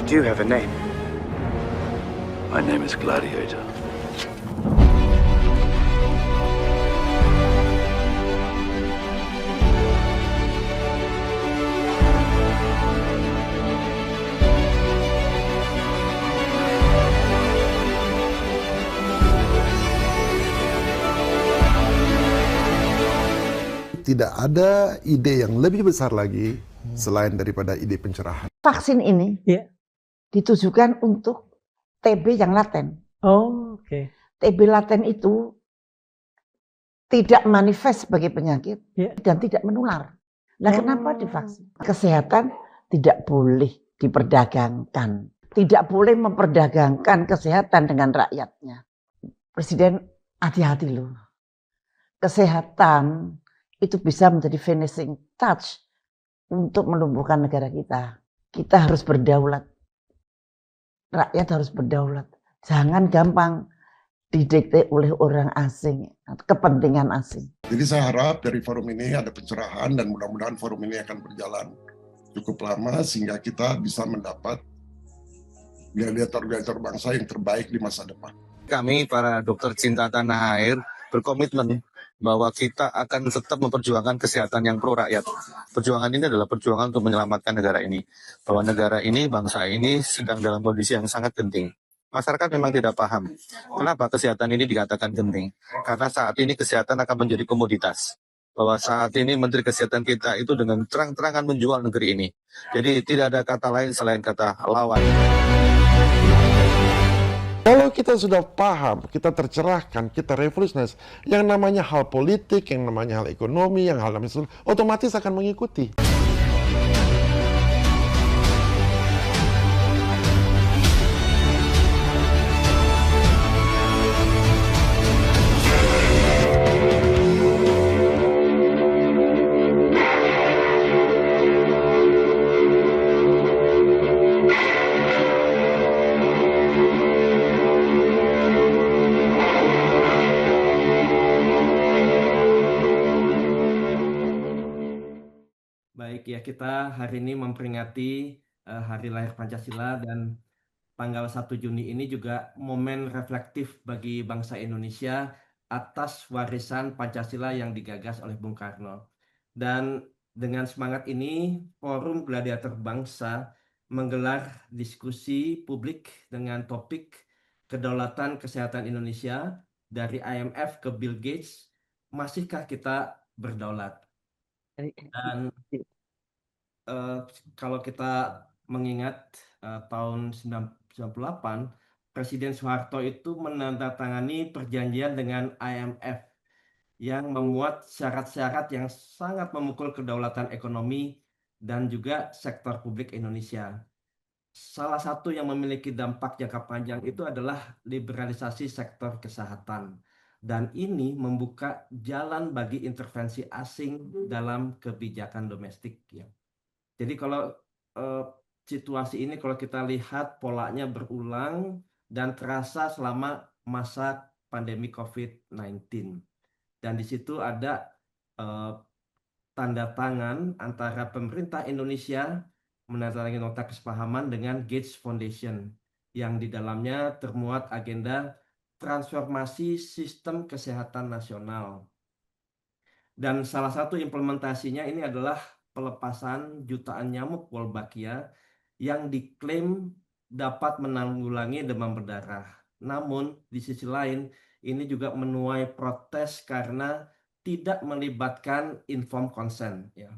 You do have a name. My name is Gladiator. Tidak ada ide yang lebih besar lagi selain daripada ide pencerahan. Vaksin ini ditujukan untuk TB yang laten. Oh, oke. TB laten itu tidak manifest sebagai penyakit dan tidak menular. Nah, kenapa divaksin? Kesehatan tidak boleh diperdagangkan. Tidak boleh memperdagangkan kesehatan dengan rakyatnya. Presiden, hati-hati loh. Kesehatan itu bisa menjadi finishing touch untuk menumbuhkan negara kita. Kita harus berdaulat. Rakyat harus berdaulat. Jangan gampang didikte oleh orang asing, kepentingan asing. Jadi saya harap dari forum ini ada pencerahan dan mudah-mudahan forum ini akan berjalan cukup lama sehingga kita bisa mendapat gladiator-gladiator bangsa yang terbaik di masa depan. Kami para dokter cinta tanah air berkomitmen bahwa kita akan tetap memperjuangkan kesehatan yang pro rakyat. Perjuangan ini adalah perjuangan untuk menyelamatkan negara ini. Bahwa negara ini, bangsa ini sedang dalam kondisi yang sangat genting. Masyarakat memang tidak paham kenapa kesehatan ini dikatakan genting. Karena saat ini kesehatan akan menjadi komoditas. Bahwa saat ini Menteri Kesehatan kita itu dengan terang-terangan menjual negeri ini. Jadi tidak ada kata lain selain kata lawan. Kalau kita sudah paham, kita tercerahkan, kita revolusionis, yang namanya hal politik, yang namanya hal ekonomi, yang hal namanya otomatis akan mengikuti. Baik ya, kita hari ini memperingati Hari Lahir Pancasila dan tanggal 1 Juni ini juga momen reflektif bagi bangsa Indonesia atas warisan Pancasila yang digagas oleh Bung Karno. Dan dengan semangat ini, Forum Gladiator Bangsa menggelar diskusi publik dengan topik Kedaulatan Kesehatan Indonesia dari IMF ke Bill Gates, masihkah kita berdaulat? Dan kalau kita mengingat tahun 1998, Presiden Soeharto itu menandatangani perjanjian dengan IMF yang memuat syarat-syarat yang sangat memukul kedaulatan ekonomi dan juga sektor publik Indonesia. Salah satu yang memiliki dampak jangka panjang itu adalah liberalisasi sektor kesehatan. Dan ini membuka jalan bagi intervensi asing dalam kebijakan domestik. Ya. Jadi kalau situasi ini kalau kita lihat polanya berulang dan terasa selama masa pandemi COVID-19. Dan di situ ada tanda tangan antara pemerintah Indonesia menandatangani nota kesepahaman dengan Gates Foundation yang di dalamnya termuat agenda transformasi sistem kesehatan nasional. Dan salah satu implementasinya ini adalah pelepasan jutaan nyamuk Wolbachia yang diklaim dapat menanggulangi demam berdarah. Namun di sisi lain ini juga menuai protes karena tidak melibatkan informed consent, ya.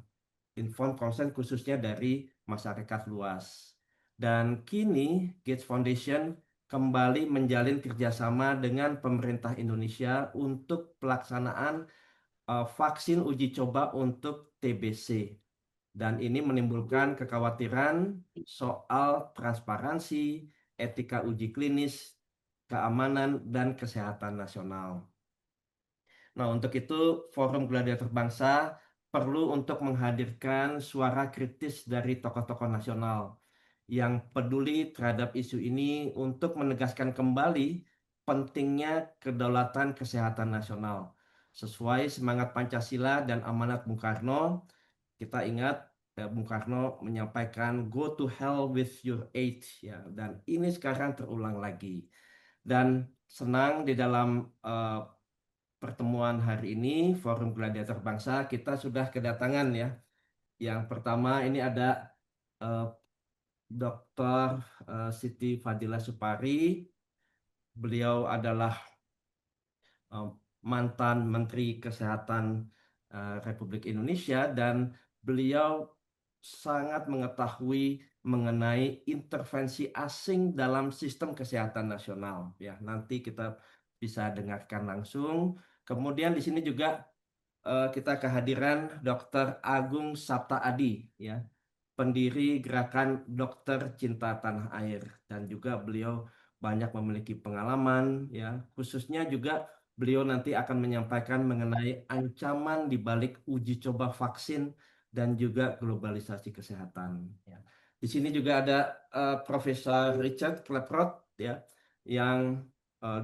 Informed consent khususnya dari masyarakat luas. Dan kini Gates Foundation kembali menjalin kerjasama dengan pemerintah Indonesia untuk pelaksanaan vaksin uji coba untuk TBC. Dan ini menimbulkan kekhawatiran soal transparansi, etika uji klinis, keamanan, dan kesehatan nasional. Nah, untuk itu Forum Gladiator Bangsa perlu untuk menghadirkan suara kritis dari tokoh-tokoh nasional yang peduli terhadap isu ini untuk menegaskan kembali pentingnya kedaulatan kesehatan nasional. Sesuai semangat Pancasila dan amanat Bung Karno, kita ingat Bung Karno menyampaikan go to hell with your age, ya, dan ini sekarang terulang lagi. Dan senang di dalam pertemuan hari ini Forum Gladiator Bangsa kita sudah kedatangan, ya. Yang pertama ini ada eh, Dr. Siti Fadila Supari. Beliau adalah eh, mantan Menteri Kesehatan Republik Indonesia, dan beliau sangat mengetahui mengenai intervensi asing dalam sistem kesehatan nasional. Ya, nanti kita bisa dengarkan langsung. Kemudian di sini juga kita kehadiran Dr. Agung Sapta Adi, ya, pendiri gerakan Dokter Cinta Tanah Air, dan juga beliau banyak memiliki pengalaman, ya, khususnya juga beliau nanti akan menyampaikan mengenai ancaman di balik uji coba vaksin dan juga globalisasi kesehatan, ya. Di sini juga ada Profesor Richard Kleprot, ya, yang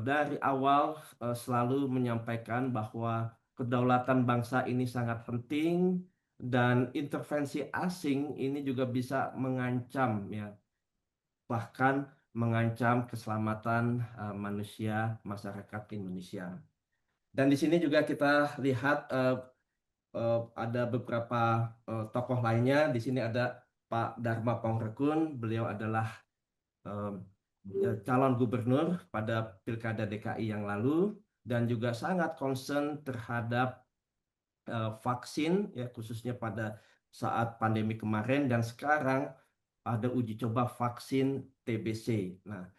dari awal selalu menyampaikan bahwa kedaulatan bangsa ini sangat penting, dan intervensi asing ini juga bisa mengancam, ya, bahkan mengancam keselamatan manusia masyarakat Indonesia. Dan di sini juga kita lihat ada beberapa tokoh lainnya. Di sini ada Pak Dharma Pongrekun, beliau adalah eh, calon gubernur pada Pilkada DKI yang lalu, dan juga sangat concern terhadap vaksin, ya, khususnya pada saat pandemi kemarin, dan sekarang ada uji coba vaksin TBC. Nah,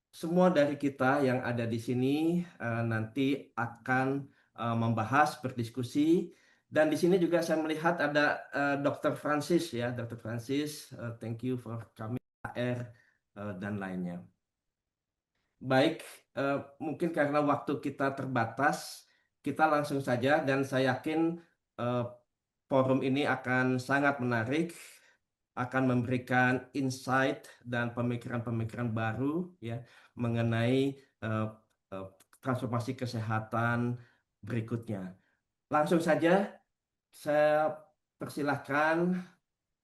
semua dari kita yang ada di sini nanti akan membahas, berdiskusi, dan di sini juga saya melihat ada Dr. Francis, ya, Dr. Francis, thank you for coming, AR dan lainnya. Baik, mungkin karena waktu kita terbatas, kita langsung saja, dan saya yakin eh, forum ini akan sangat menarik, akan memberikan insight dan pemikiran-pemikiran baru, ya, mengenai eh, eh, transformasi kesehatan berikutnya. Langsung saja saya persilahkan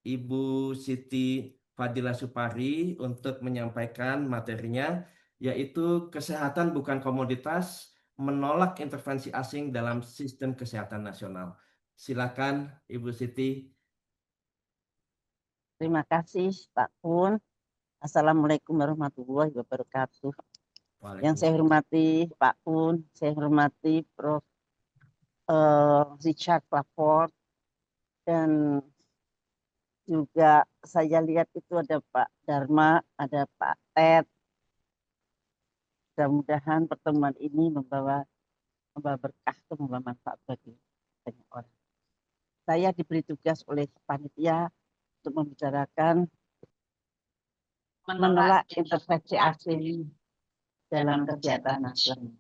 Ibu Siti Fadila Supari untuk menyampaikan materinya, yaitu kesehatan bukan komoditas, menolak intervensi asing dalam sistem kesehatan nasional. Silakan Ibu Siti. Terima kasih Pak Kun. Assalamualaikum warahmatullahi wabarakatuh. Yang saya hormati Pak Kun, saya hormati Prof. Richard Clifford, dan juga saya lihat itu ada Pak Dharma, ada Pak Ted. Mudah-mudahan pertemuan ini membawa berkah atau membawa manfaat bagi banyak orang. Saya diberi tugas oleh panitia untuk membicarakan menolak intervensi asing dalam kegiatan nasional.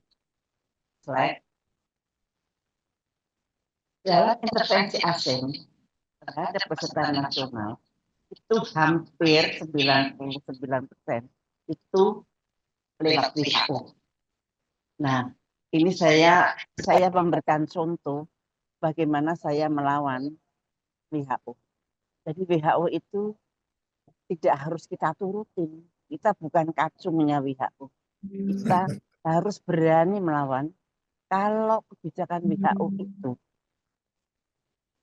Dalam intervensi asing terhadap kesehatan nasional itu hampir 99% itu lewat WHO. Nah, ini saya memberikan contoh bagaimana saya melawan WHO. Jadi WHO itu tidak harus kita turutin. Kita bukan kacungnya WHO. Kita harus berani melawan kalau kebijakan WHO itu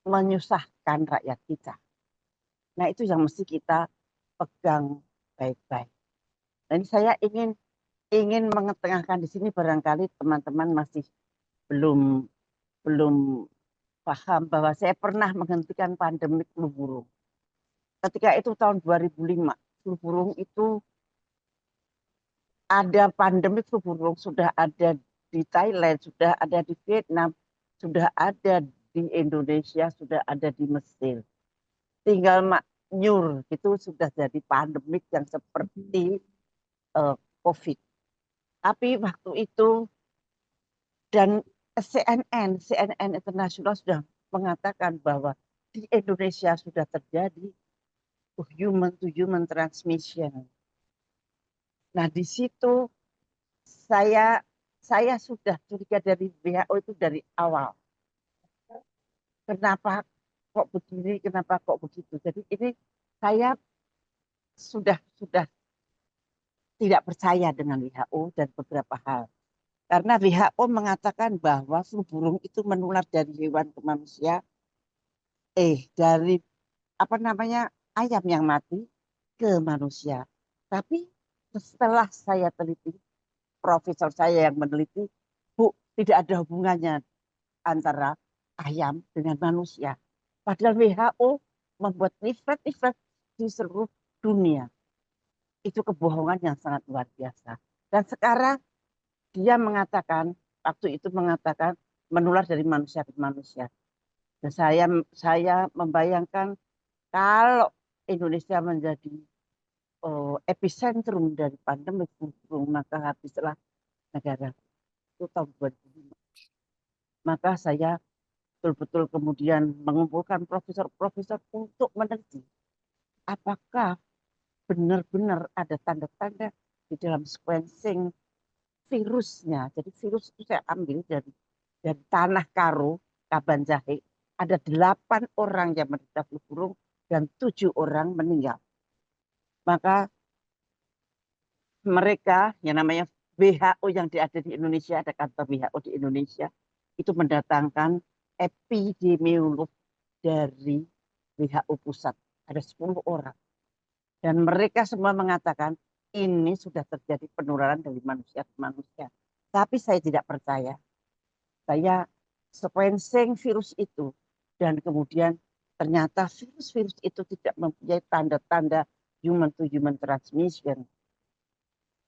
menyusahkan rakyat kita. Nah, itu yang mesti kita pegang baik-baik. Dan saya ingin mengetengahkan di sini, barangkali teman-teman masih belum paham bahwa saya pernah menghentikan pandemi flu burung. Ketika itu tahun 2005, flu burung itu ada pandemi flu burung, sudah ada di Thailand, sudah ada di Vietnam, sudah ada di Indonesia, sudah ada di Mesir. Tinggal manyur, itu sudah jadi pandemik yang seperti COVID. Tapi waktu itu, dan CNN Internasional sudah mengatakan bahwa di Indonesia sudah terjadi human to human transmission. Nah, di situ saya sudah curiga dari WHO itu dari awal. Kenapa kok begini, kenapa kok begitu. Jadi ini saya sudah tidak percaya dengan WHO dan beberapa hal. Karena WHO mengatakan bahwa flu burung itu menular dari hewan ke manusia, dari apa namanya ayam yang mati ke manusia. Tapi setelah saya teliti, profesor saya yang meneliti, Bu, tidak ada hubungannya antara ayam dengan manusia. Padahal WHO membuat riset-riset di seluruh dunia. Itu kebohongan yang sangat luar biasa. Dan sekarang dia mengatakan, waktu itu mengatakan menular dari manusia ke manusia. Dan saya membayangkan kalau Indonesia menjadi epicentrum dari pandemi flu burung, maka habislah negara itu tahun 2005. Maka saya betul-betul kemudian mengumpulkan profesor-profesor untuk meneliti apakah benar-benar ada tanda-tanda di dalam sequencing virusnya. Jadi virus itu saya ambil dari tanah karo, Kaban Jahe. Ada 8 orang yang menderita flu burung dan 7 orang meninggal. Maka mereka yang namanya WHO yang ada di Indonesia, ada kantor WHO di Indonesia, itu mendatangkan epidemiolog dari WHO pusat. Ada 10 orang. Dan mereka semua mengatakan ini sudah terjadi penularan dari manusia ke manusia. Tapi saya tidak percaya. Saya sequencing virus itu. Dan kemudian ternyata virus-virus itu tidak mempunyai tanda-tanda human to human transmission.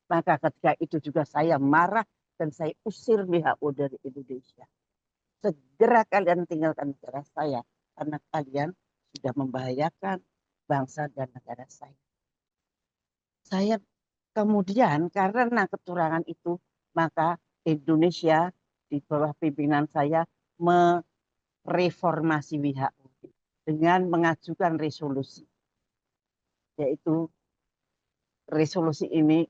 Maka ketika itu juga saya marah dan saya usir WHO dari Indonesia. Segera kalian tinggalkan negara saya karena kalian sudah membahayakan bangsa dan negara saya. Saya kemudian karena kecurangan itu, maka Indonesia di bawah pimpinan saya mereformasi WHO dengan mengajukan resolusi. Yaitu resolusi ini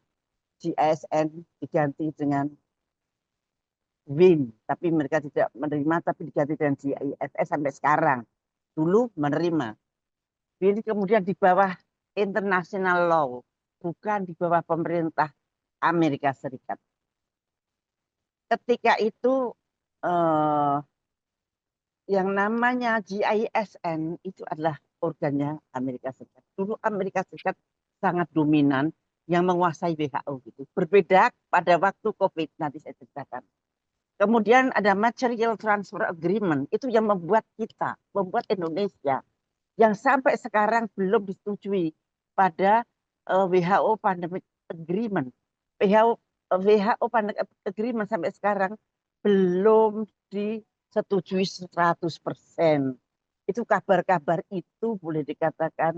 GISN diganti dengan WIN, tapi mereka tidak menerima, tapi diganti dengan GISS sampai sekarang. Dulu menerima. Ini kemudian di bawah international law, bukan di bawah pemerintah Amerika Serikat. Ketika itu yang namanya GISN itu adalah organnya Amerika Serikat. Dulu Amerika Serikat sangat dominan yang menguasai WHO gitu. Berbeda pada waktu COVID, nanti saya ceritakan. Kemudian ada Material Transfer Agreement, itu yang membuat kita, membuat Indonesia, yang sampai sekarang belum disetujui pada WHO Pandemic Agreement. WHO Pandemic Agreement sampai sekarang belum disetujui 100%. Itu kabar-kabar itu boleh dikatakan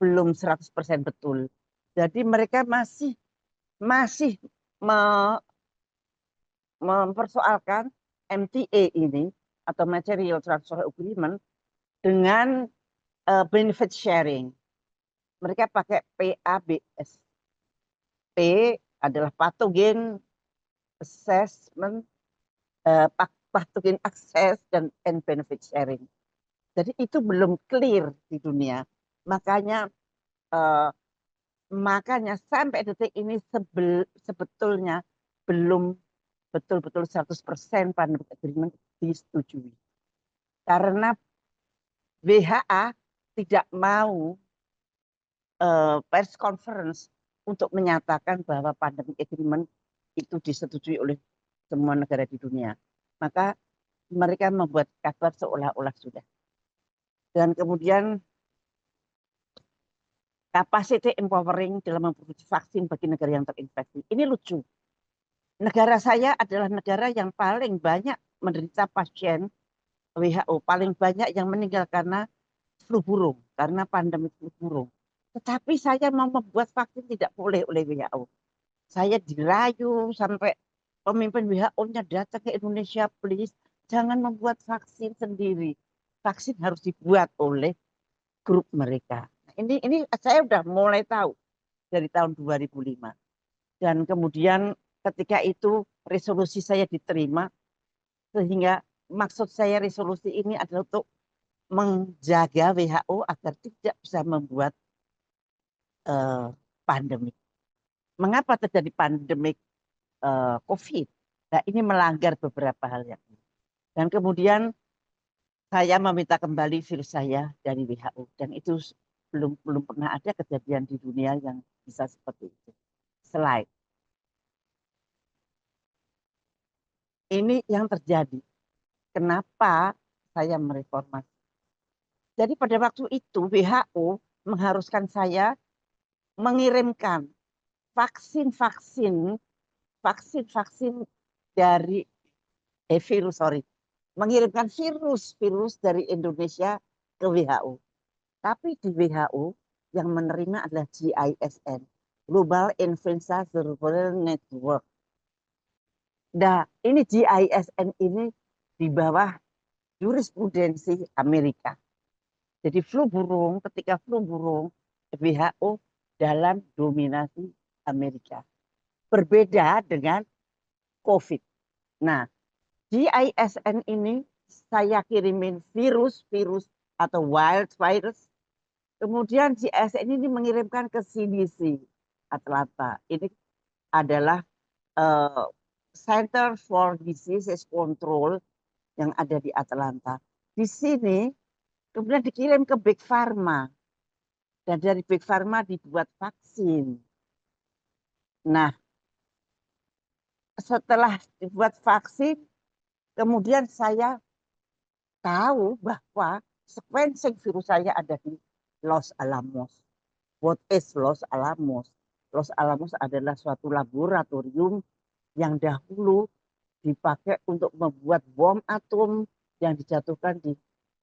belum 100% betul. Jadi mereka masih mempersoalkan MTA ini atau Material Transfer Agreement dengan benefit sharing. Mereka pakai PABS. P adalah pathogen assessment, pathogen access dan benefit sharing. Jadi itu belum clear di dunia. Makanya sampai detik ini sebetulnya belum betul-betul 100% pandemic agreement disetujui. Karena WHO tidak mau press conference untuk menyatakan bahwa pandemic agreement itu disetujui oleh semua negara di dunia. Maka mereka membuat kabar seolah-olah sudah. Dan kemudian capacity empowering dalam memproduksi vaksin bagi negara yang terinfeksi. Ini lucu. Negara saya adalah negara yang paling banyak menderita pasien WHO, paling banyak yang meninggal karena flu burung, karena pandemi flu burung. Tetapi saya mau membuat vaksin tidak boleh oleh WHO. Saya dirayu sampai pemimpin WHO-nya datang ke Indonesia, please, jangan membuat vaksin sendiri. Vaksin harus dibuat oleh grup mereka. Ini saya sudah mulai tahu dari tahun 2005. Dan kemudian ketika itu resolusi saya diterima, sehingga maksud saya resolusi ini adalah untuk menjaga WHO agar tidak bisa membuat pandemik. Mengapa terjadi pandemik COVID? Nah, ini melanggar beberapa hal yang ini. Dan kemudian saya meminta kembali virus saya dari WHO, dan itu belum pernah ada kejadian di dunia yang bisa seperti itu. Slide. Ini yang terjadi. Kenapa saya mereformasi? Jadi pada waktu itu WHO mengharuskan saya mengirimkan vaksin dari mengirimkan virus dari Indonesia ke WHO. Tapi di WHO yang menerima adalah GISN, Global Influenza Surveillance Network. Nah, ini GISN ini di bawah jurisprudensi Amerika. Jadi ketika flu burung, WHO dalam dominasi Amerika. Berbeda dengan COVID. Nah, GISN ini saya kirimin virus atau wild virus. Kemudian GISN ini mengirimkan ke CDC Atlanta. Ini adalah Center for Disease Control yang ada di Atlanta. Di sini kemudian dikirim ke Big Pharma. Dan dari Big Pharma dibuat vaksin. Nah, setelah dibuat vaksin, kemudian saya tahu bahwa sequencing virus saya ada di Los Alamos. What is Los Alamos? Los Alamos adalah suatu laboratorium yang dahulu dipakai untuk membuat bom atom yang dijatuhkan di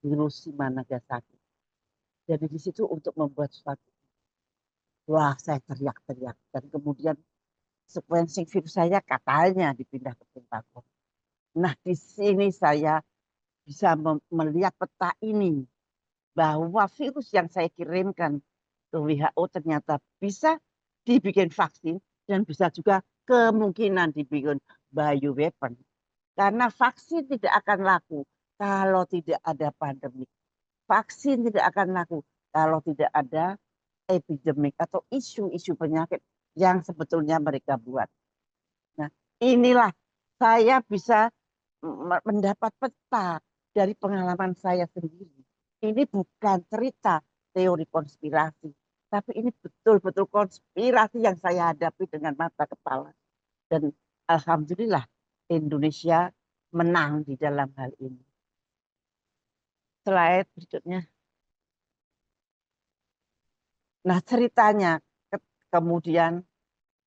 Hiroshima Nagasaki. Jadi di situ untuk membuat suatu. Wah, saya teriak-teriak. Dan kemudian sequencing virus saya katanya dipindah ke Pentagon. Nah, di sini saya bisa melihat peta ini bahwa virus yang saya kirimkan ke WHO ternyata bisa dibikin vaksin dan bisa juga kemungkinan dibikin bioweapon. Karena vaksin tidak akan laku kalau tidak ada pandemi. Vaksin tidak akan laku kalau tidak ada epidemik atau isu-isu penyakit yang sebetulnya mereka buat. Nah, inilah saya bisa mendapat peta dari pengalaman saya sendiri. Ini bukan cerita teori konspirasi, tapi ini betul-betul konspirasi yang saya hadapi dengan mata kepala. Dan alhamdulillah Indonesia menang di dalam hal ini. Slide berikutnya. Nah, ceritanya kemudian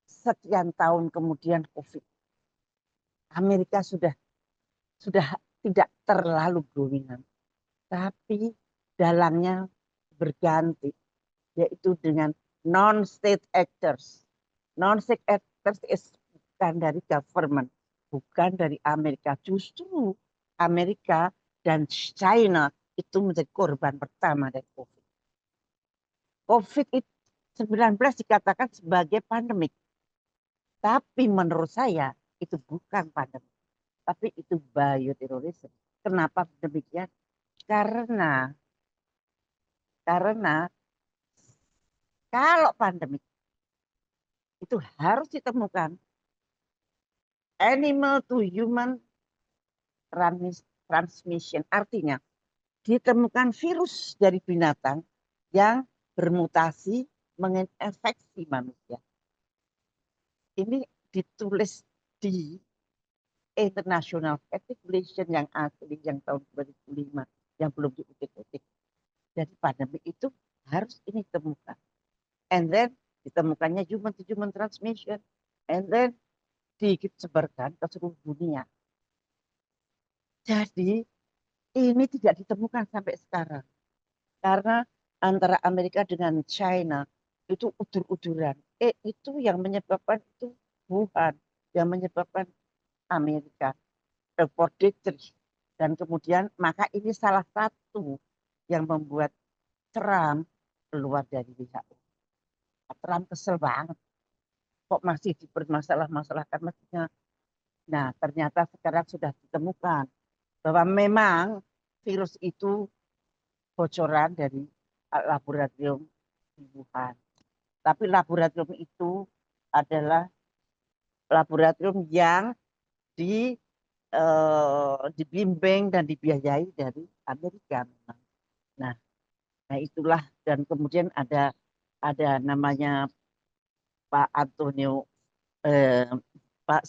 sekian tahun kemudian COVID. Amerika sudah tidak terlalu dominan, tapi dalangnya berganti, yaitu dengan non-state actors. Non-state actors bukan dari government, bukan dari Amerika. Justru Amerika dan China itu menjadi korban pertama dari COVID. COVID-19 dikatakan sebagai pandemik. Tapi menurut saya itu bukan pandemik. Tapi itu bioterorisme. Kenapa demikian? Karena kalau pandemik itu harus ditemukan animal to human transmission. Artinya ditemukan virus dari binatang yang bermutasi menginfeksi manusia. Ini ditulis di International Regulation yang asli yang tahun 2005 yang belum diutik-utik. Jadi pandemi itu harus ini ditemukan. And then ditemukannya human to human transmission. And then disebarkan ke seluruh dunia. Jadi ini tidak ditemukan sampai sekarang. Karena antara Amerika dengan China itu udur-uduran. Itu yang menyebabkan itu Wuhan, yang menyebabkan Amerika reportedly. Dan kemudian maka ini salah satu yang membuat Trump keluar dari WHO. Trump kesel banget. Kok masih dipermasalah-masalahkan mestinya. Nah, ternyata sekarang sudah ditemukan bahwa memang virus itu bocoran dari laboratorium di Wuhan. Tapi laboratorium itu adalah laboratorium yang dibimbing dan dibiayai dari Amerika memang. Nah, itulah, dan kemudian ada namanya Pak Antonio Pak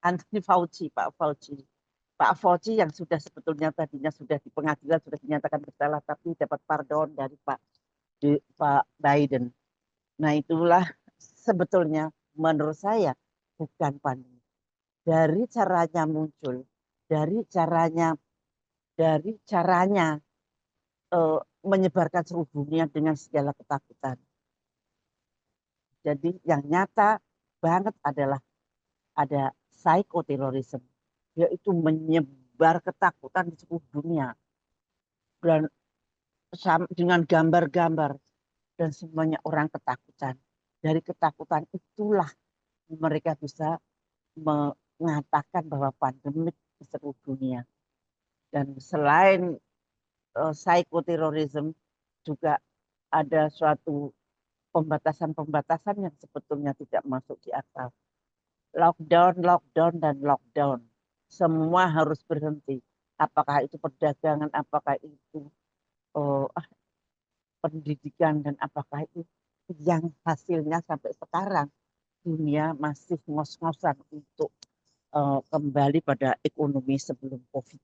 Anthony Fauci, Pak Fauci yang sudah sebetulnya tadinya sudah di pengadilan sudah dinyatakan bersalah tapi dapat pardon dari Pak Biden. Nah, itulah sebetulnya menurut saya bukan pandemi. Dari caranya muncul, dari caranya menyebarkan seluruh dunia dengan segala ketakutan. Jadi yang nyata banget adalah ada psikoterorisme, yaitu menyebar ketakutan di seluruh dunia dan dengan gambar-gambar dan semuanya orang ketakutan. Dari ketakutan itulah mereka bisa mengatakan bahwa pandemik di seluruh dunia. Dan selain psikoterorisme juga ada suatu pembatasan-pembatasan yang sebetulnya tidak masuk di akal. Lockdown, dan lockdown. Semua harus berhenti. Apakah itu perdagangan, apakah itu pendidikan, dan apakah itu yang hasilnya sampai sekarang dunia masih ngos-ngosan untuk kembali pada ekonomi sebelum COVID.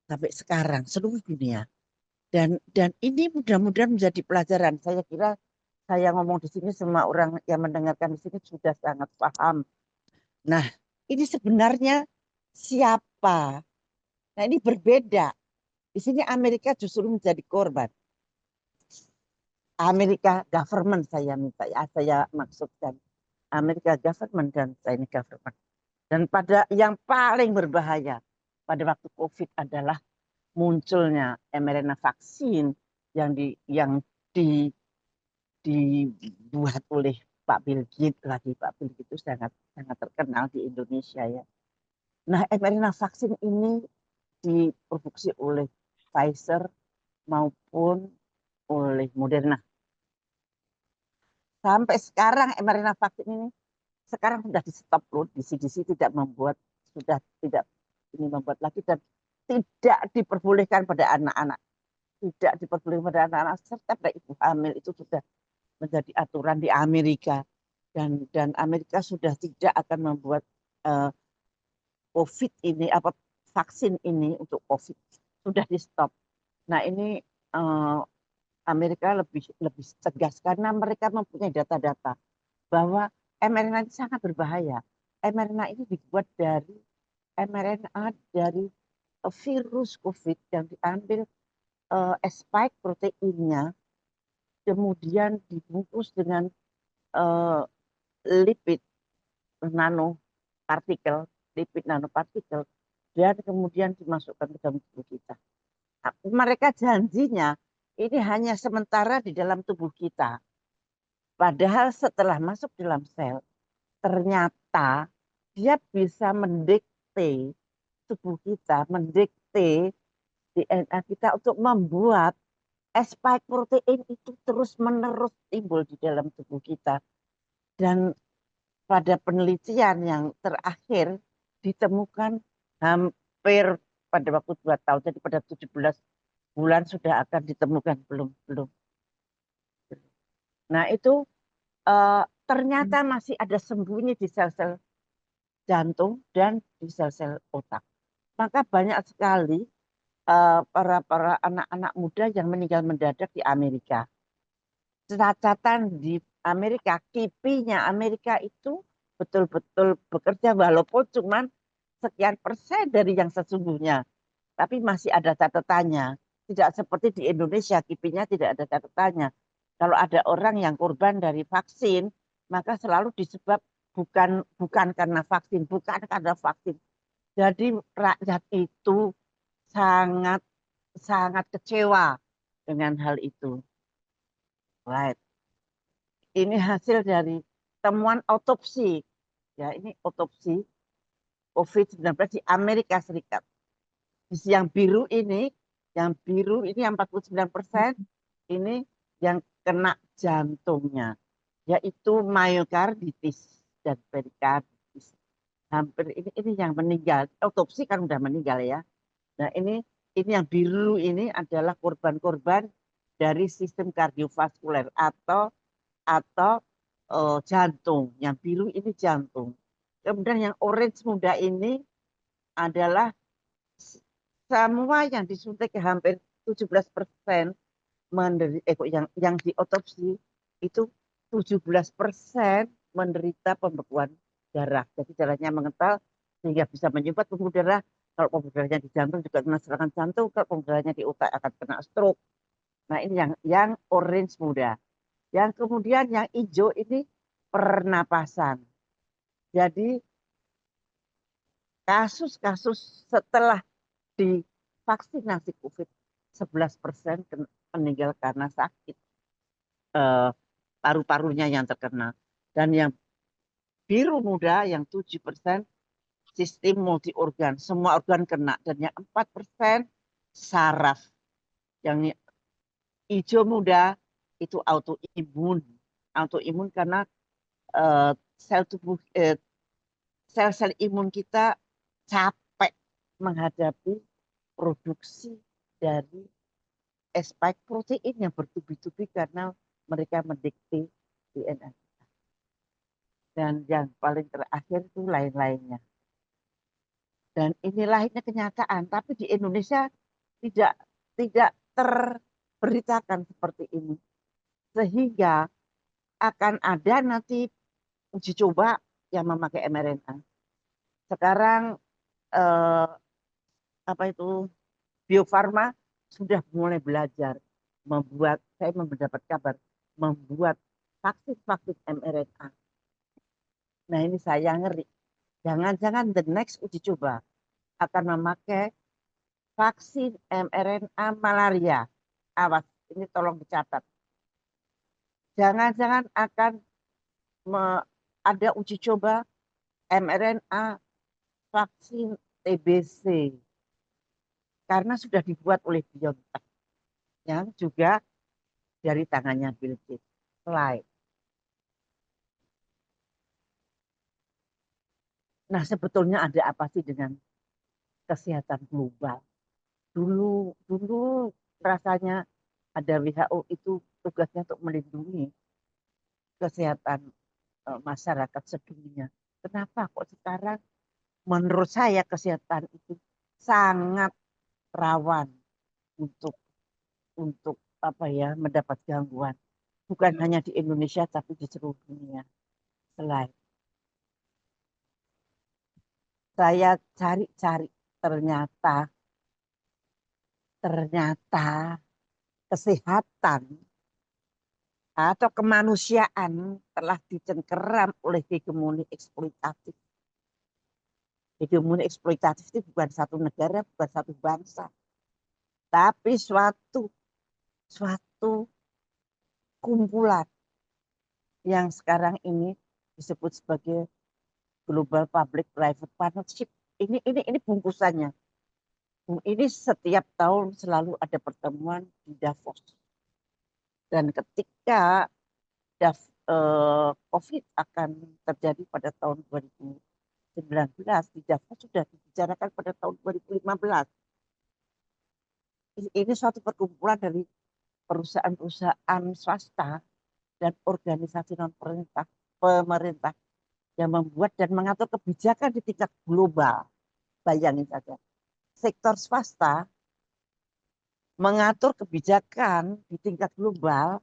Sampai sekarang seluruh dunia. Dan ini mudah-mudahan menjadi pelajaran. Saya kira saya ngomong di sini semua orang yang mendengarkan di sini sudah sangat paham. Nah, ini sebenarnya siapa? Nah, ini berbeda. Di sini Amerika justru menjadi korban. Amerika government saya minta ya, saya maksudkan Amerika government dan China government. Dan pada yang paling berbahaya pada waktu COVID adalah munculnya mRNA vaksin yang dibuat oleh Pak Bill Gates lagi. Pak Bill Gates itu sangat terkenal di Indonesia ya. Nah, mRNA vaksin ini diproduksi oleh Pfizer maupun oleh Moderna. Sampai sekarang mRNA vaksin ini sekarang sudah di stop loh, di CDC tidak membuat lagi dan tidak diperbolehkan pada anak-anak. Tidak diperbolehkan pada anak-anak serta pada ibu hamil, itu sudah menjadi aturan di Amerika. Dan Amerika sudah tidak akan membuat COVID ini, vaksin ini untuk COVID. Sudah di stop. Nah, ini Amerika lebih tegas karena mereka mempunyai data-data bahwa mRNA ini sangat berbahaya. mRNA ini dibuat dari mRNA dari virus COVID yang diambil spike proteinnya, kemudian dibungkus dengan lipid nanopartikel, dan kemudian dimasukkan ke dalam tubuh kita. Nah, mereka janjinya ini hanya sementara di dalam tubuh kita. Padahal setelah masuk dalam sel, ternyata dia bisa mendikte tubuh kita, mendikte DNA kita untuk membuat spike protein itu terus-menerus timbul di dalam tubuh kita. Dan pada penelitian yang terakhir ditemukan hampir pada waktu 2 tahun, jadi pada 17 bulan sudah akan ditemukan belum. Nah, itu ternyata masih ada sembunyi di sel-sel jantung dan di sel-sel otak. Maka banyak sekali para anak-anak muda yang meninggal mendadak di Amerika. Catatan di Amerika, KIPI-nya Amerika itu betul-betul bekerja walaupun cuma sekian persen dari yang sesungguhnya. Tapi masih ada catatannya. Tidak seperti di Indonesia, KIPI-nya tidak ada catatannya. Kalau ada orang yang korban dari vaksin, maka selalu disebab bukan karena vaksin, Jadi rakyat itu sangat kecewa dengan hal itu. Right. Ini hasil dari temuan autopsi. Ya, ini autopsi COVID-19 di Amerika Serikat. Yang biru ini Yang biru ini yang 49%, ini yang kena jantungnya, yaitu myokarditis dan perikarditis. Hampir ini yang meninggal, otopsi kan udah meninggal ya. Nah ini yang biru ini adalah korban-korban dari sistem kardiovaskuler atau jantung. Yang biru ini jantung. Kemudian yang orange muda ini adalah semua yang disuntik hampir 17% yang diotopsi itu 17% menderita pembekuan darah. Jadi darahnya mengental sehingga bisa menyumpat pembuluh darah. Kalau pembuluh darahnya di jantung juga kena serangan jantung, kalau pembuluh darahnya di otak akan kena stroke. Nah ini yang orange muda. Yang kemudian yang hijau ini pernapasan. Jadi kasus-kasus setelah divaksinasi COVID 11% meninggal karena sakit paru-parunya yang terkena. Dan yang biru muda yang 7% sistem multi organ, semua organ kena. Dan yang 4% saraf. Yang hijau muda itu autoimun. Autoimun karena sel-sel imun kita capek menghadapi produksi dari spike protein yang bertubi-tubi karena mereka mendikte DNA. Dan yang paling terakhir itu lain-lainnya. Dan inilah kenyataan, tapi di Indonesia tidak terberitakan seperti ini. Sehingga akan ada nanti uji coba yang memakai mRNA. Sekarang Bio Farma sudah mulai belajar membuat, saya mendapat kabar, membuat vaksin mRNA. Nah ini saya ngeri. Jangan-jangan the next uji coba akan memakai vaksin mRNA malaria. Awas, ini tolong dicatat. Jangan-jangan akan ada uji coba mRNA vaksin TBC. Karena sudah dibuat oleh BioNTech. Yang juga dari tangannya Bill Gates. Slide. Nah sebetulnya ada apa sih dengan kesehatan global? Dulu rasanya ada WHO itu tugasnya untuk melindungi kesehatan masyarakat sedunia. Kenapa kok sekarang menurut saya kesehatan itu sangat rawan untuk mendapat gangguan. Bukan hanya di Indonesia tapi di seluruh dunia. Selain saya cari-cari ternyata kesehatan atau kemanusiaan telah dicengkeram oleh hegemoni eksploitatif. Hegemoni eksploitatif itu bukan satu negara, bukan satu bangsa, tapi suatu kumpulan yang sekarang ini disebut sebagai Global Public Private Partnership. Ini bungkusannya. Ini setiap tahun selalu ada pertemuan di Davos. Dan ketika COVID akan terjadi pada tahun 2019, di Davos sudah dibicarakan pada tahun 2015. Ini suatu perkumpulan dari perusahaan-perusahaan swasta dan organisasi pemerintah yang membuat dan mengatur kebijakan di tingkat global. Bayangin saja, sektor swasta mengatur kebijakan di tingkat global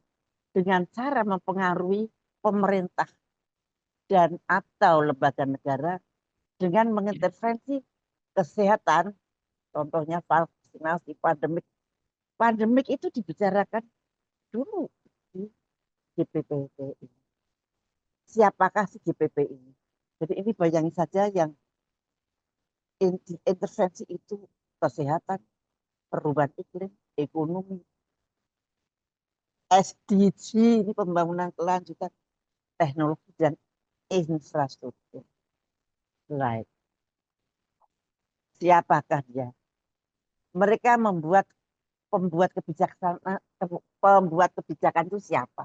dengan cara mempengaruhi pemerintah dan atau lembaga negara dengan mengintervensi kesehatan, contohnya vaksinasi, pandemik. Pandemik itu dibicarakan dulu di GPPT ini. Siapakah si GPP ini? Jadi ini bayangin saja yang intervensi itu kesehatan, perubahan iklim, ekonomi, SDG, ini pembangunan kelanjutan, teknologi dan infrastruktur. Siapakah dia? Mereka membuat pembuat kebijakan itu siapa?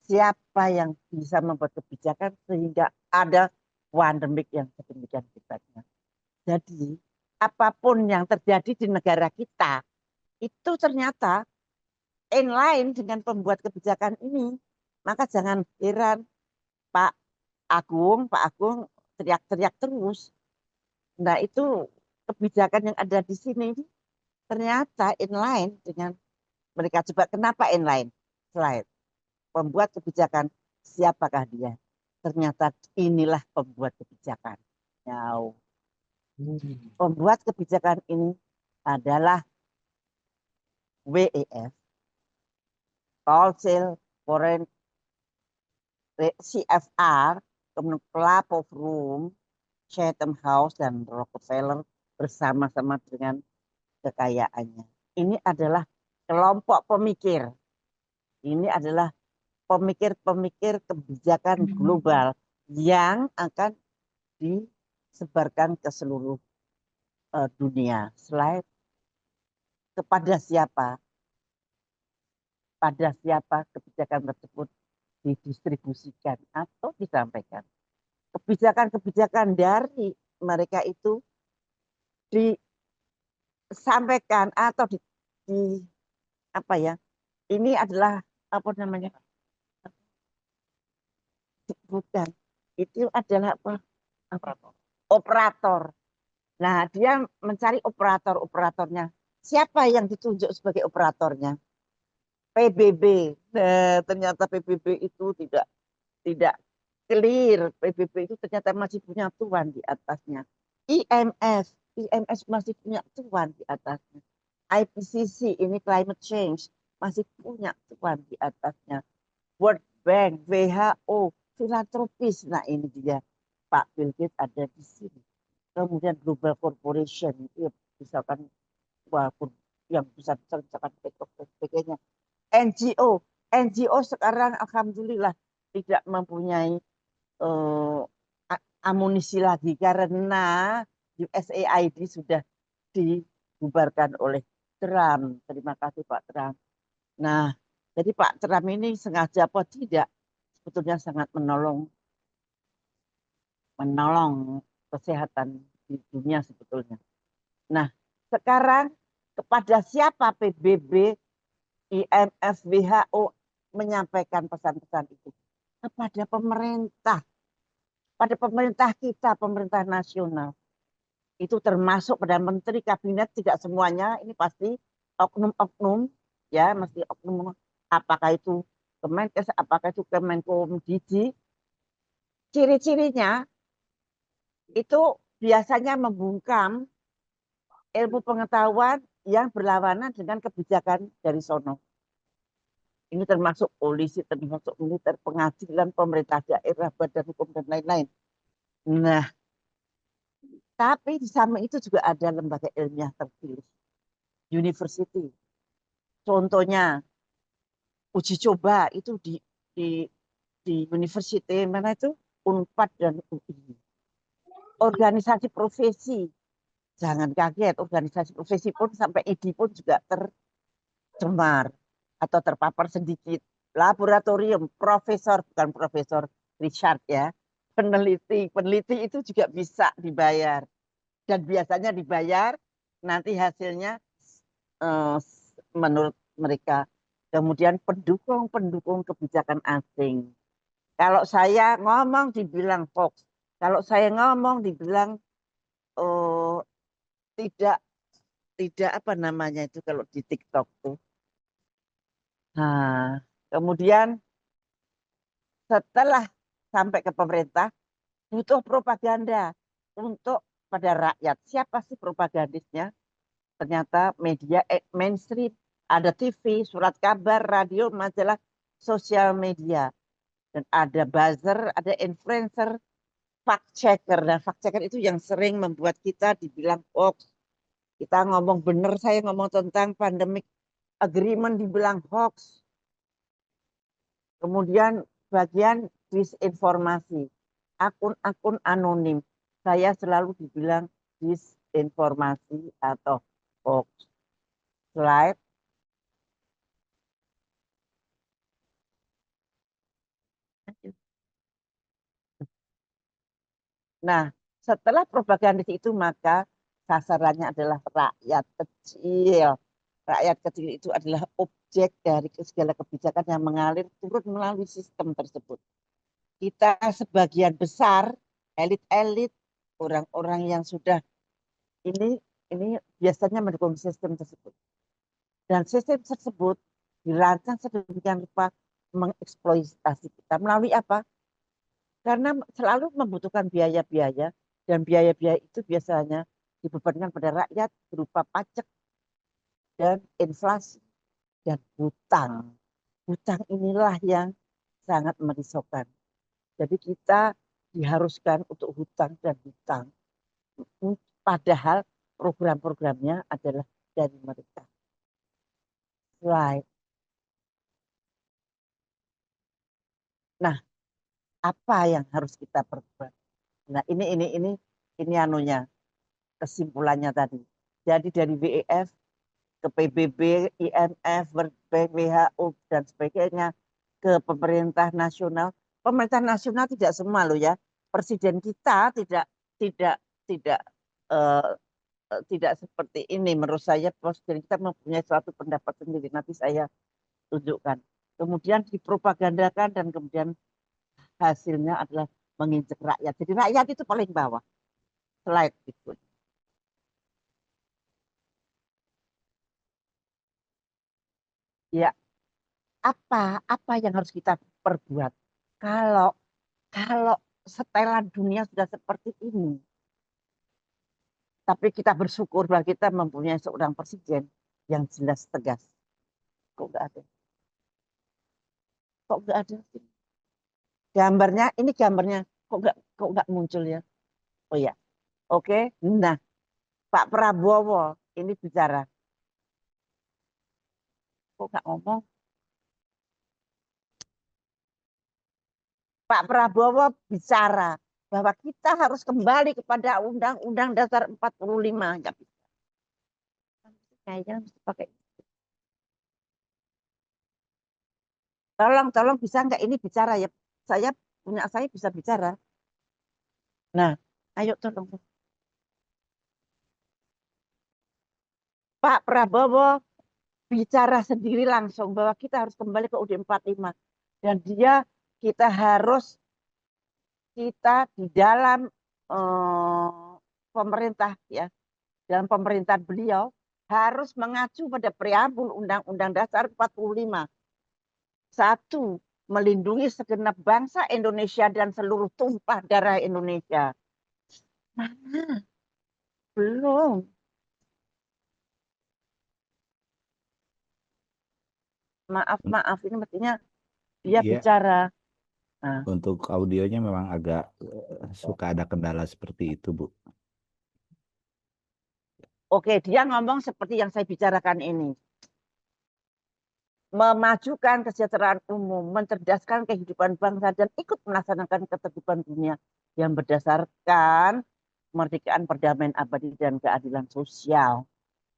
Siapa yang bisa membuat kebijakan sehingga ada pandemik yang sedemikian hebatnya. Jadi apapun yang terjadi di negara kita itu ternyata inline dengan pembuat kebijakan ini. Maka jangan heran Pak Agung teriak-teriak terus. Nah itu kebijakan yang ada di sini ternyata inline dengan mereka. Coba kenapa inline? Slide. Pembuat kebijakan, siapakah dia? Ternyata inilah pembuat kebijakan. Jauh. Pembuat kebijakan ini adalah WEF, Council Foreign CFR, kemudian Club of Rome, Chatham House, dan Rockefeller bersama-sama dengan kekayaannya. Ini adalah kelompok pemikir. Ini adalah pemikir-pemikir kebijakan global yang akan disebarkan ke seluruh dunia. Slide. Kepada siapa? Pada siapa kebijakan tersebut didistribusikan atau disampaikan? Kebijakan-kebijakan dari mereka itu disampaikan atau apa ya? Ini adalah apa namanya? Bukan, itu adalah apa? Operator. Nah, dia mencari operatornya. Siapa yang ditunjuk sebagai operatornya? PBB. Nah, ternyata PBB itu tidak clear. PBB itu ternyata masih punya tuan di atasnya. IMF masih punya tuan di atasnya. IPCC ini climate change masih punya tuan di atasnya. World Bank, WHO, filantropis. Nah ini dia Pak Bill Gates ada di sini. Kemudian Global Corporation itu misalkan walaupun yang besar-besar misalkan TikTok dan sebagainya. NGO sekarang alhamdulillah tidak mempunyai amunisi lagi karena USAID sudah dibubarkan oleh Trump. Terima kasih Pak Trump. Nah, jadi Pak Trump ini sengaja apa tidak sebetulnya sangat menolong kesehatan di dunia sebetulnya. Nah, sekarang kepada siapa PBB, IMF, WHO menyampaikan pesan-pesan itu? Kepada pemerintah. Pada pemerintah kita, pemerintah nasional. Itu termasuk pada menteri kabinet, tidak semuanya, ini pasti oknum-oknum, ya, mesti oknum. Apakah itu Kemenkes, apakah itu Kemenkomdigi. Ciri-cirinya itu biasanya membungkam ilmu pengetahuan yang berlawanan dengan kebijakan dari sono. Ini termasuk polisi, termasuk militer, pengadilan, pemerintah daerah, badan hukum, dan lain-lain. Nah, tapi di samping itu juga ada lembaga ilmiah terpilih. University. Contohnya, uji coba itu di university mana itu? Unpad dan UI. Organisasi profesi. Jangan kaget, organisasi profesi pun sampai ID pun juga tercemar atau terpapar sedikit. Laboratorium, profesor, bukan Profesor Richard ya, peneliti itu juga bisa dibayar. Dan biasanya dibayar, nanti hasilnya menurut mereka. Kemudian pendukung kebijakan asing. Kalau saya ngomong dibilang hoax. Kalau saya ngomong dibilang tidak apa namanya itu kalau di TikTok tuh. Nah, kemudian setelah sampai ke pemerintah butuh propaganda untuk pada rakyat. Siapa sih propagandisnya? Ternyata media mainstream, ada TV, surat kabar, radio, majalah, sosial media, dan ada buzzer, ada influencer, fact checker. Dan fact checker itu yang sering membuat kita dibilang hoax. Kita ngomong benar, saya ngomong tentang pandemic agreement dibilang hoax. Kemudian bagian disinformasi, akun-akun anonim. Saya selalu dibilang disinformasi atau hoax. Slide. Nah, setelah propagandis itu maka sasarannya adalah rakyat kecil. Rakyat kecil itu adalah objek dari segala kebijakan yang mengalir turut melalui sistem tersebut. Kita sebagian besar elit-elit, orang-orang yang sudah ini biasanya mendukung sistem tersebut. Dan sistem tersebut dirancang sedemikian rupa mengeksploitasi kita melalui apa? Karena selalu membutuhkan biaya-biaya dan biaya-biaya itu biasanya dibebankan pada rakyat berupa pajak dan inflasi dan hutang. Hutang inilah yang sangat merisaukan. Jadi kita diharuskan untuk hutang dan hutang. Padahal program-programnya adalah dari mereka. Slide. Nah, apa yang harus kita perbuat? Nah, ini anunya, kesimpulannya tadi. Jadi dari WEF ke PBB, IMF, World Bank, WHO dan sebagainya ke pemerintah nasional. Pemerintah nasional tidak semua loh ya. Presiden kita tidak uh, tidak seperti ini. Menurut saya presiden kita mempunyai suatu pendapat sendiri. Nanti saya tunjukkan. Kemudian dipropagandakan dan kemudian hasilnya adalah menginjak rakyat. Jadi rakyat itu paling bawah. Slide berikut. Ya, apa yang harus kita perbuat? Kalau setelan dunia sudah seperti ini, tapi kita bersyukur bahwa kita mempunyai seorang presiden yang jelas tegas. Kok nggak ada? Kok nggak ada? Gambarnya, ini gambarnya kok nggak muncul ya? Oh ya, oke. Nah, Pak Prabowo ini bicara. Kok nggak ngomong? Pak Prabowo bicara bahwa kita harus kembali kepada Undang-Undang Dasar 45. Nggak bisa. Kayaknya mesti pakai. Tolong bisa nggak ini bicara ya? Saya bisa bicara. Nah, ayo tolong. Pak Prabowo bicara sendiri langsung bahwa kita harus kembali ke UUD 45 dan kita di dalam pemerintah ya, dalam pemerintahan beliau harus mengacu pada preambul Undang-Undang Dasar 45. Satu, melindungi segenap bangsa Indonesia dan seluruh tumpah darah Indonesia. Mana? Belum. Maaf, ini mestinya dia bicara. Nah. Untuk audionya memang agak suka ada kendala seperti itu, Bu. Oke, dia ngomong seperti yang saya bicarakan ini. Memajukan kesejahteraan umum, mencerdaskan kehidupan bangsa, dan ikut melaksanakan ketertiban dunia yang berdasarkan kemerdekaan, perdamaian abadi, dan keadilan sosial.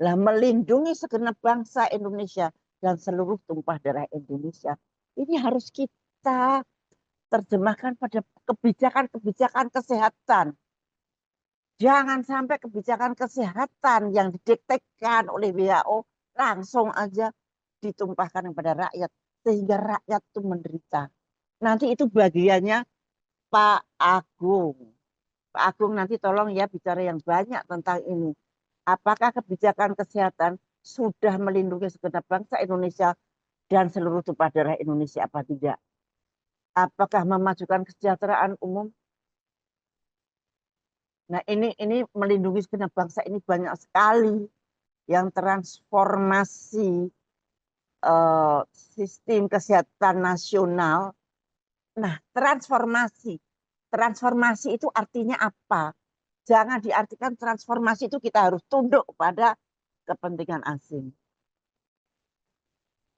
Lah, melindungi segenap bangsa Indonesia dan seluruh tumpah darah Indonesia. Ini harus kita terjemahkan pada kebijakan-kebijakan kesehatan. Jangan sampai kebijakan kesehatan yang didiktekan oleh WHO langsung aja ditumpahkan kepada rakyat sehingga rakyat itu menderita. Nanti itu bagiannya Pak Agung. Pak Agung nanti tolong ya bicara yang banyak tentang ini. Apakah kebijakan kesehatan sudah melindungi segenap bangsa Indonesia dan seluruh tumpah darah Indonesia apa tidak? Apakah memajukan kesejahteraan umum? Nah, ini melindungi segenap bangsa ini banyak sekali yang transformasi sistem kesehatan nasional. Nah, transformasi itu artinya apa? Jangan diartikan transformasi itu kita harus tunduk pada kepentingan asing.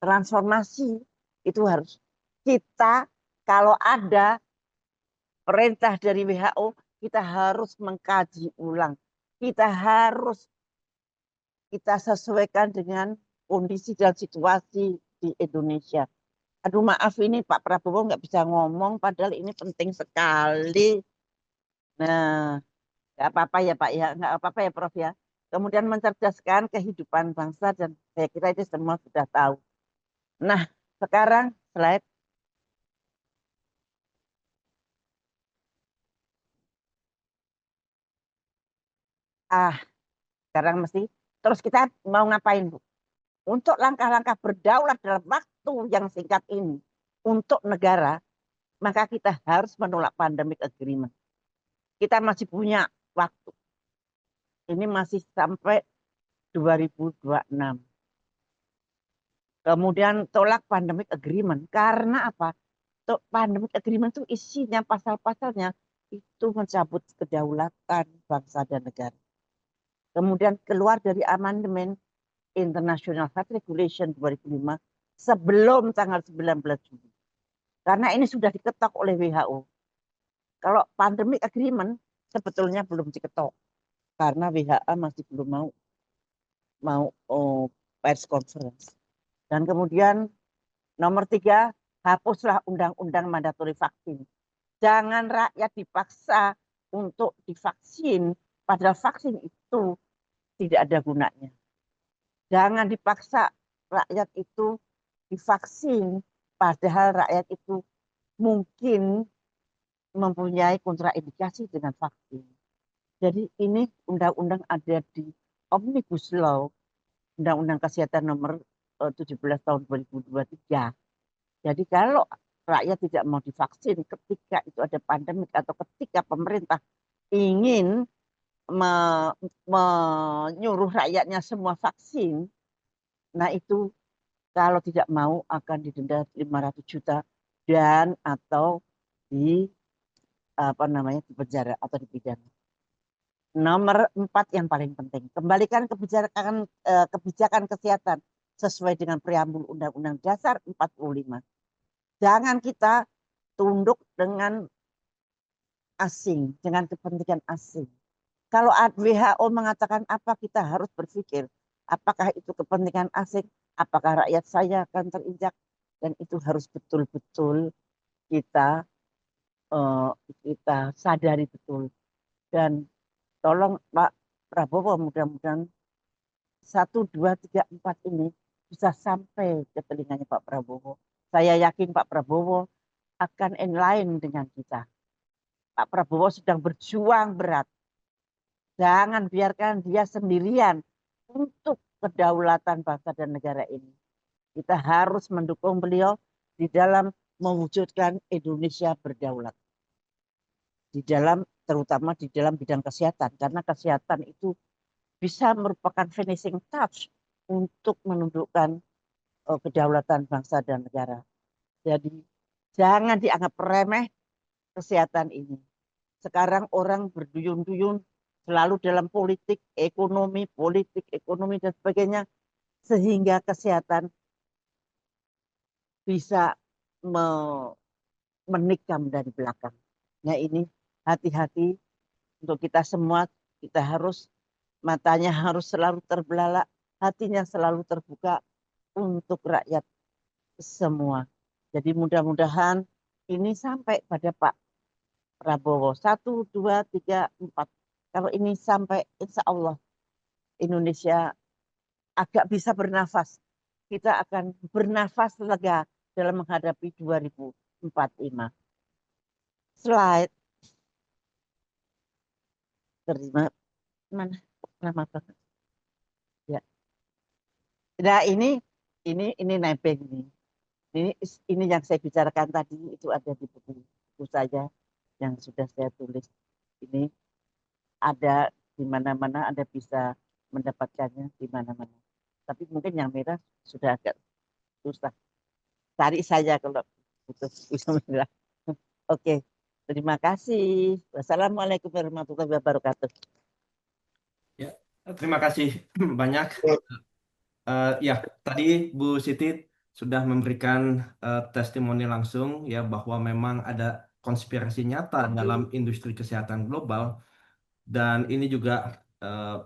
Transformasi itu harus kita, kalau ada perintah dari WHO, kita harus mengkaji ulang. Kita sesuaikan dengan kondisi dan situasi di Indonesia. Aduh maaf ini Pak Prabowo nggak bisa ngomong, padahal ini penting sekali. Nah, nggak apa-apa ya Pak ya, nggak apa-apa ya Prof ya. Kemudian mencerdaskan kehidupan bangsa dan saya kira itu semua sudah tahu. Nah, sekarang slide. Sekarang mesti terus kita mau ngapain Bu? Untuk langkah-langkah berdaulat dalam waktu yang singkat ini untuk negara, maka kita harus menolak pandemic agreement. Kita masih punya waktu. Ini masih sampai 2026. Kemudian tolak pandemic agreement. Karena apa? Pandemic agreement itu isinya pasal-pasalnya itu mencabut kedaulatan bangsa dan negara. Kemudian keluar dari amandemen International Health Regulation 2005 sebelum tanggal 19 Juli. Karena ini sudah diketok oleh WHO. Kalau pandemic agreement sebetulnya belum diketok. Karena WHO masih belum mau pers conference. Dan kemudian nomor 3, hapuslah undang-undang mandatori vaksin. Jangan rakyat dipaksa untuk divaksin, padahal vaksin itu tidak ada gunanya. Jangan dipaksa rakyat itu divaksin, padahal rakyat itu mungkin mempunyai kontraindikasi dengan vaksin. Jadi ini undang-undang ada di Omnibus Law, Undang-Undang Kesehatan nomor 17 tahun 2023. Jadi kalau rakyat tidak mau divaksin ketika itu ada pandemik atau ketika pemerintah ingin menyuruh rakyatnya semua vaksin, nah itu kalau tidak mau akan didenda 500 juta dan atau di di penjara atau dipidana. Nomor 4 yang paling penting, kembalikan kebijakan kesehatan sesuai dengan preambul Undang-Undang Dasar 45. Jangan kita tunduk dengan asing, dengan kepentingan asing. Kalau WHO mengatakan apa, kita harus berpikir, apakah itu kepentingan asing, apakah rakyat saya akan terinjak, dan itu harus betul-betul kita sadari betul. Dan tolong Pak Prabowo, mudah-mudahan 1, 2, 3, 4 ini bisa sampai ke telinganya Pak Prabowo. Saya yakin Pak Prabowo akan inline dengan kita. Pak Prabowo sedang berjuang berat. Jangan biarkan dia sendirian untuk kedaulatan bangsa dan negara ini. Kita harus mendukung beliau di dalam mewujudkan Indonesia berdaulat. Terutama di dalam bidang kesehatan. Karena kesehatan itu bisa merupakan finishing touch untuk menundukkan kedaulatan bangsa dan negara. Jadi jangan dianggap remeh kesehatan ini. Sekarang orang berduyun-duyun selalu dalam politik, ekonomi, dan sebagainya. Sehingga kesehatan bisa menikam dari belakang. Nah ini hati-hati untuk kita semua, kita harus matanya harus selalu terbelalak, hatinya selalu terbuka untuk rakyat semua. Jadi mudah-mudahan ini sampai pada Pak Prabowo. 1, 2, 3, 4. Kalau ini sampai, insya Allah Indonesia agak bisa bernafas. Kita akan bernafas lega dalam menghadapi 2045. Slide. Terima mana? Lama banget. Ya. Nah ini nebeng ini. Ini yang saya bicarakan tadi itu ada di buku saya yang sudah saya tulis. Ini ada di mana-mana, Anda bisa mendapatkannya di mana-mana. Tapi mungkin yang merah sudah agak susah. Cari saja kalau butuh bisa merah. Oke, terima kasih. Wassalamualaikum warahmatullahi wabarakatuh. Ya, terima kasih banyak. Ya, tadi Bu Siti sudah memberikan testimoni langsung ya bahwa memang ada konspirasi nyata dalam industri kesehatan global dan ini juga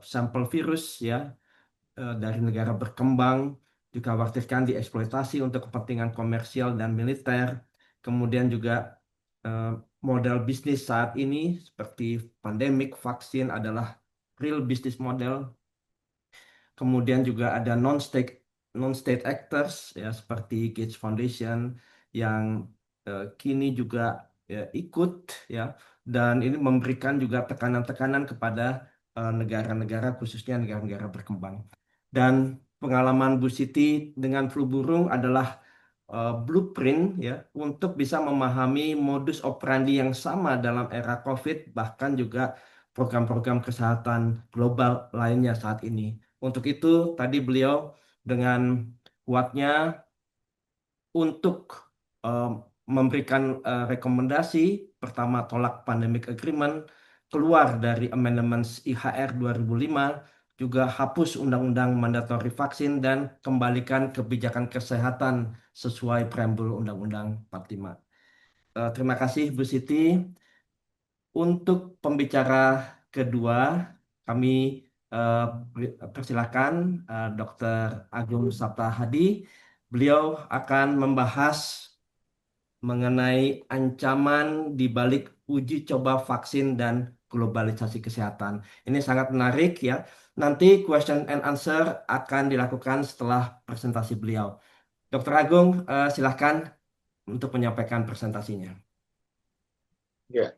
sampel virus ya dari negara berkembang dikhawatirkan dieksploitasi untuk kepentingan komersial dan militer. Kemudian juga model bisnis saat ini seperti pandemik, vaksin adalah real business model. Kemudian juga ada non-state actors ya seperti Gates Foundation yang kini juga ikut ya, dan ini memberikan juga tekanan-tekanan kepada negara-negara khususnya negara-negara berkembang. Dan pengalaman Bu Siti dengan flu burung adalah blueprint ya untuk bisa memahami modus operandi yang sama dalam era COVID, bahkan juga program-program kesehatan global lainnya saat ini. Untuk itu tadi beliau dengan kuatnya untuk eh, memberikan rekomendasi, pertama tolak pandemic agreement, keluar dari amendments IHR 2005, juga hapus undang-undang mandatory vaksin dan kembalikan kebijakan kesehatan sesuai preambul Undang-Undang 45. Terima kasih Bu Siti. Untuk pembicara kedua, kami persilakan Dr. Agung Sabta Hadi. Beliau akan membahas mengenai ancaman di balik uji coba vaksin dan globalisasi kesehatan. Ini sangat menarik ya. Nanti question and answer akan dilakukan setelah presentasi beliau. Dr. Agung, silahkan untuk menyampaikan presentasinya. Ya,